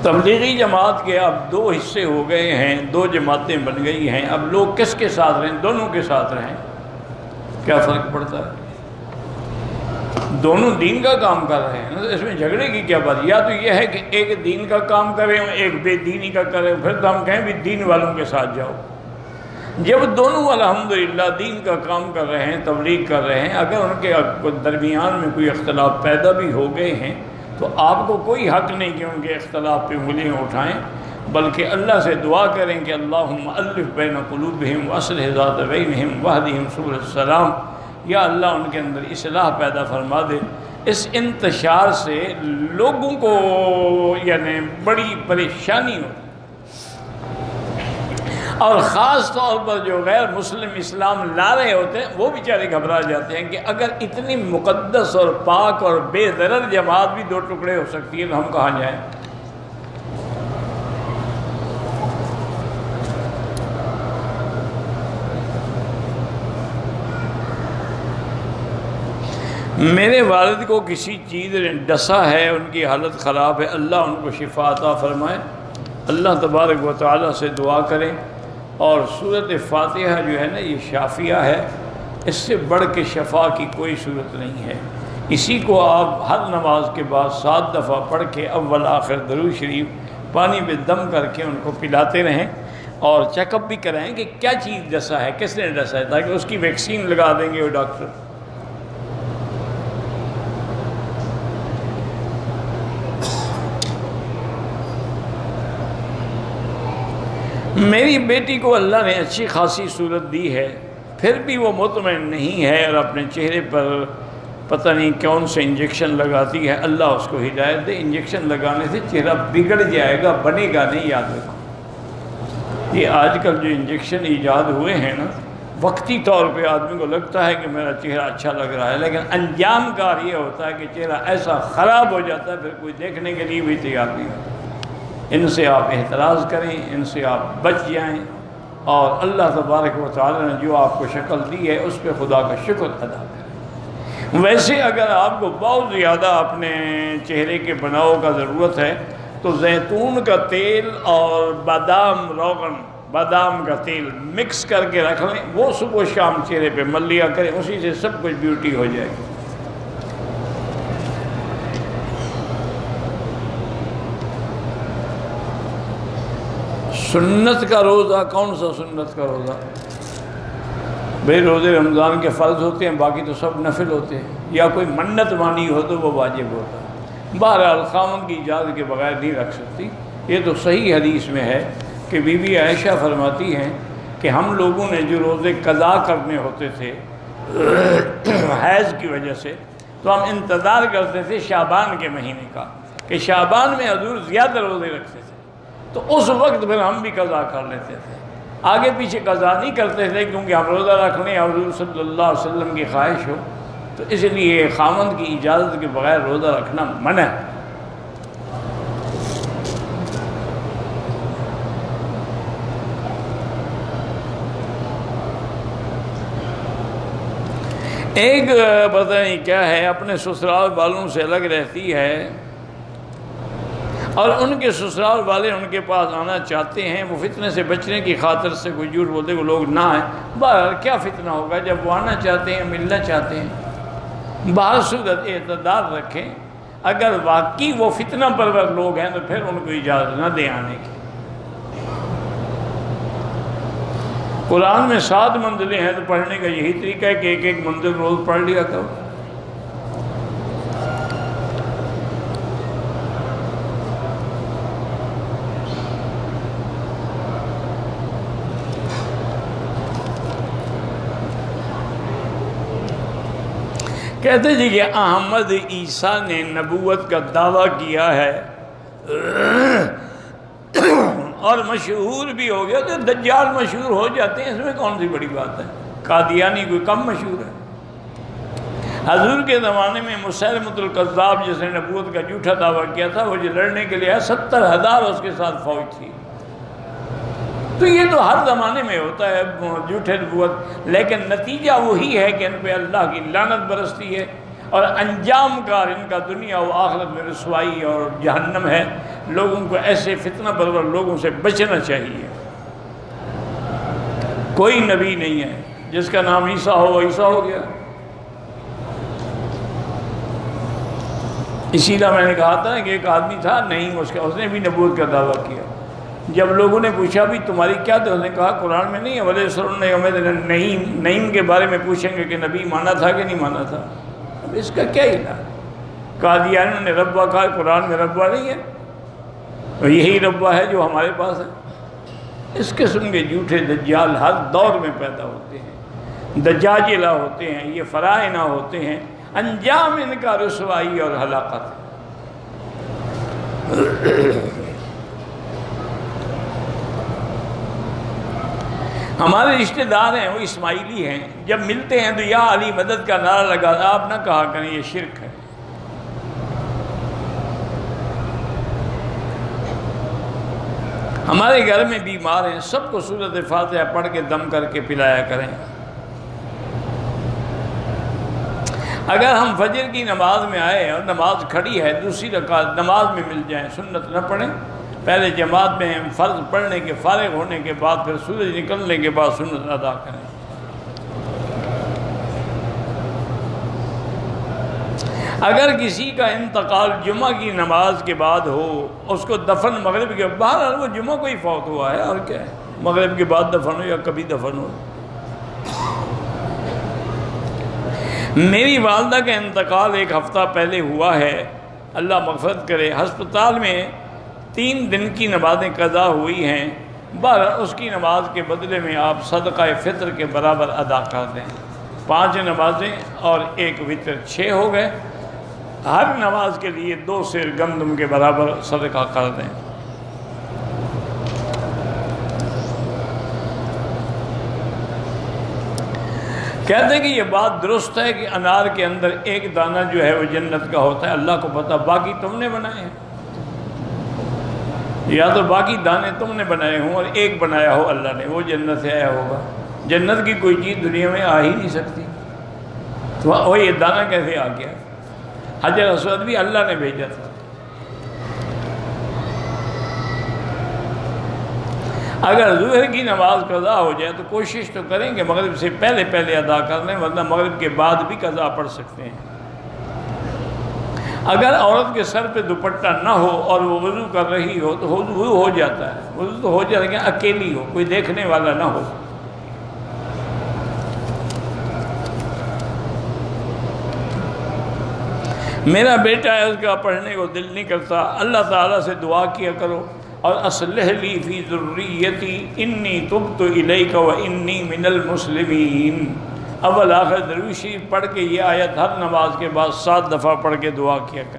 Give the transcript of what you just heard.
تبلیغی جماعت کے اب دو حصے ہو گئے ہیں، دو جماعتیں بن گئی ہیں۔ اب لوگ کس کے ساتھ رہیں؟ دونوں کے ساتھ رہیں، کیا فرق پڑتا ہے؟ دونوں دین کا کام کر رہے ہیں، اس میں جھگڑے کی کیا بات؟ یا تو یہ ہے کہ ایک دین کا کام کریں ایک بے دینی کا کریں، پھر تو ہم کہیں بھی دین والوں کے ساتھ جاؤ۔ جب دونوں الحمدللہ دین کا کام کر رہے ہیں، تبلیغ کر رہے ہیں، اگر ان کے درمیان میں کوئی اختلاف پیدا بھی ہو گئے ہیں تو آپ کو کوئی حق نہیں کہ ان کے اختلاف پہ انگلیاں اٹھائیں، بلکہ اللہ سے دعا کریں کہ اللہم الف بین قلوبہم واصلح ذات بینہم واہدہم سبل السلام، یا اللہ ان کے اندر اصلاح پیدا فرما دے۔ اس انتشار سے لوگوں کو یعنی بڑی پریشانی ہوتی، اور خاص طور پر جو غیر مسلم اسلام لا رہے ہوتے ہیں وہ بیچارے گھبرا جاتے ہیں کہ اگر اتنی مقدس اور پاک اور بے ضرر جماعت بھی دو ٹکڑے ہو سکتی ہے تو ہم کہاں جائیں؟ میرے والد کو کسی چیز نے ڈسا ہے، ان کی حالت خراب ہے، اللہ ان کو شفا عطا فرمائے۔ اللہ تبارک و تعالیٰ سے دعا کریں، اور سورۃ فاتحہ جو ہے نا یہ شافیہ ہے، اس سے بڑھ کے شفا کی کوئی صورت نہیں ہے۔ اسی کو آپ ہر نماز کے بعد 7 دفعہ پڑھ کے اول آخر درود شریف پانی پہ دم کر کے ان کو پلاتے رہیں، اور چیک اپ بھی کرائیں کہ کیا چیز ڈسا ہے، کس نے ڈسا ہے، تاکہ اس کی ویکسین لگا دیں گے وہ ڈاکٹر۔ میری بیٹی کو اللہ نے اچھی خاصی صورت دی ہے، پھر بھی وہ مطمئن نہیں ہے اور اپنے چہرے پر پتہ نہیں کون سے انجیکشن لگاتی ہے۔ اللہ اس کو ہدایت دے۔ انجیکشن لگانے سے چہرہ بگڑ جائے گا، بنے گا نہیں، یاد رکھو۔ یہ آج کل جو انجیکشن ایجاد ہوئے ہیں نا، وقتی طور پہ آدمی کو لگتا ہے کہ میرا چہرہ اچھا لگ رہا ہے، لیکن انجام کار یہ ہوتا ہے کہ چہرہ ایسا خراب ہو جاتا ہے پھر کوئی دیکھنے کے لیے بھی تیار نہیں ہوتا۔ ان سے آپ احتراز کریں، ان سے آپ بچ جائیں، اور اللہ تبارک و تعالی نے جو آپ کو شکل دی ہے اس پہ خدا کا شکر ادا کریں۔ ویسے اگر آپ کو بہت زیادہ اپنے چہرے کے بناؤ کا ضرورت ہے تو زیتون کا تیل اور بادام روغن، بادام کا تیل مکس کر کے رکھ لیں، وہ صبح و شام چہرے پہ مل لیا کریں، اسی سے سب کچھ بیوٹی ہو جائے گی۔ سنت کا روزہ، کون سا سنت کا روزہ؟ بھئی روزے رمضان کے فرض ہوتے ہیں، باقی تو سب نفل ہوتے ہیں، یا کوئی منت مانی ہو تو وہ واجب ہوتا ہے۔ بہرحال خاوند کی اجازت کے بغیر نہیں رکھ سکتی۔ یہ تو صحیح حدیث میں ہے کہ بی بی عائشہ فرماتی ہیں کہ ہم لوگوں نے جو روزے قضا کرنے ہوتے تھے حیض کی وجہ سے، تو ہم انتظار کرتے تھے شعبان کے مہینے کا کہ شعبان میں حضور زیادہ روزے رکھتے تھے، تو اس وقت پھر ہم بھی قضا کر لیتے تھے، آگے پیچھے قضا نہیں کرتے تھے، کیونکہ ہم روزہ رکھ لیں حضور صلی اللہ علیہ وسلم کی خواہش ہو، تو اس لیے خاوند کی اجازت کے بغیر روزہ رکھنا منع ہے۔ ایک پتہ نہیں کیا ہے، اپنے سسرال والوں سے الگ رہتی ہے، اور ان کے سسرال والے ان کے پاس آنا چاہتے ہیں، وہ فتنے سے بچنے کی خاطر سے کوئی جھوٹ بولتے وہ لوگ نہ آئیں۔ بہرحال کیا فتنہ ہوگا، جب وہ آنا چاہتے ہیں، ملنا چاہتے ہیں، بہر صورت اعتدال رکھیں۔ اگر واقعی وہ فتنہ پرور لوگ ہیں تو پھر ان کو اجازت نہ دیں آنے کی۔ قرآن میں 7 منزلیں ہیں، تو پڑھنے کا یہی طریقہ ہے کہ ایک ایک منزل روز پڑھ لیا کرو۔ کہتے جی کہ احمد عیسیٰ نے نبوت کا دعویٰ کیا ہے اور مشہور بھی ہو گیا، تو دجال مشہور ہو جاتے ہیں، اس میں کون سی بڑی بات ہے؟ قادیانی کوئی کم مشہور ہے؟ حضور کے زمانے میں مسیلمۃ الکذاب جس نے نبوت کا جھوٹا دعویٰ کیا تھا، وہ جو لڑنے کے لیے 70,000 اس کے ساتھ فوج تھی۔ تو یہ تو ہر زمانے میں ہوتا ہے جھوٹے نبوت، لیکن نتیجہ وہی ہے کہ ان پہ اللہ کی لعنت برستی ہے، اور انجام کار ان کا دنیا و آخرت میں رسوائی اور جہنم ہے۔ لوگوں کو ایسے فتنہ پرور لوگوں سے بچنا چاہیے۔ کوئی نبی نہیں ہے جس کا نام عیسیٰ ہو عیسیٰ ہو گیا۔ اسی لیے میں نے کہا تھا کہ ایک آدمی تھا نعیم، اس نے بھی نبوت کا دعویٰ کیا۔ جب لوگوں نے پوچھا بھی تمہاری کیا تھا، اس نے کہا قرآن میں نہیں ہے وَلَا يَسْأَلُونَ يَوْمَ الدِّينِ، نعیم کے بارے میں پوچھیں گے کہ نبی مانا تھا کہ نہیں مانا تھا۔ اب اس کا کیا علاج؟ قادیانیوں نے ربوہ کہا، قرآن میں ربوہ نہیں ہے، اور یہی ربوہ ہے جو ہمارے پاس ہے۔ اس قسم کے جھوٹے دجال ہر دور میں پیدا ہوتے ہیں، دجاجلہ ہوتے ہیں، یہ فرائنہ ہوتے ہیں، انجام ان کا رسوائی اور ہلاکت ہے۔ ہمارے رشتہ دار ہیں وہ اسماعیلی ہیں، جب ملتے ہیں تو یا علی مدد کا نعرہ لگا، آپ نہ کہا کریں یہ شرک ہے۔ ہمارے گھر میں بیمار ہیں، سب کو سورۃ فاتحہ پڑھ کے دم کر کے پلایا کریں۔ اگر ہم فجر کی نماز میں آئے اور نماز کھڑی ہے، دوسری رکعت نماز میں مل جائیں، سنت نہ پڑھیں، پہلے جماعت میں ہم فرض پڑھنے کے فارغ ہونے کے بعد پھر سورج نکلنے کے بعد سنت ادا کریں۔ اگر کسی کا انتقال جمعہ کی نماز کے بعد ہو، اس کو دفن مغرب کے بعد، وہ جمعہ کو ہی فوت ہوا ہے اور کیا ہے، مغرب کے بعد دفن ہو یا کبھی دفن ہو۔ میری والدہ کا انتقال ایک ہفتہ پہلے ہوا ہے، اللہ مغفرت کرے۔ ہسپتال میں 3 دن کی نمازیں قضا ہوئی ہیں، بہرحال اس کی نماز کے بدلے میں آپ صدقہ فطر کے برابر ادا کر دیں۔ 5 نمازیں اور 1 وتر، 6 ہو گئے۔ ہر نماز کے لیے 2 سیر گندم کے برابر صدقہ کر دیں۔ کہتے ہیں کہ یہ بات درست ہے کہ انار کے اندر 1 دانہ جو ہے وہ جنت کا ہوتا ہے، اللہ کو پتہ، باقی تم نے بنائے ہیں، یا تو باقی دانے تم نے بنائے ہوں اور 1 بنایا ہو اللہ نے، وہ جنت سے آیا ہوگا۔ جنت کی کوئی چیز دنیا میں آ ہی نہیں سکتی، تو وہ یہ دانہ کیسے آ گیا؟ حجر اسود بھی اللہ نے بھیجا تھا۔ اگر ظہر کی نماز قضا ہو جائے تو کوشش تو کریں کہ مغرب سے پہلے ادا کر لیں، ورنہ مغرب کے بعد بھی قضا پڑھ سکتے ہیں۔ اگر عورت کے سر پہ دوپٹہ نہ ہو اور وہ وضو کر رہی ہو تو وضو ہو جاتا ہے، وضو تو ہو جاتا ہے، لیکن اکیلی ہو، کوئی دیکھنے والا نہ ہو۔ میرا بیٹا ہے، اس کا پڑھنے کو دل نہیں کرتا، اللہ تعالیٰ سے دعا کیا کرو، اور اصلح لی فی ذریتی انی تبت الیک و انی من المسلمین۔ اول آخر دروشی پڑھ کے یہ آیت ہر نماز کے بعد 7 دفعہ پڑھ کے دعا کیا کریں۔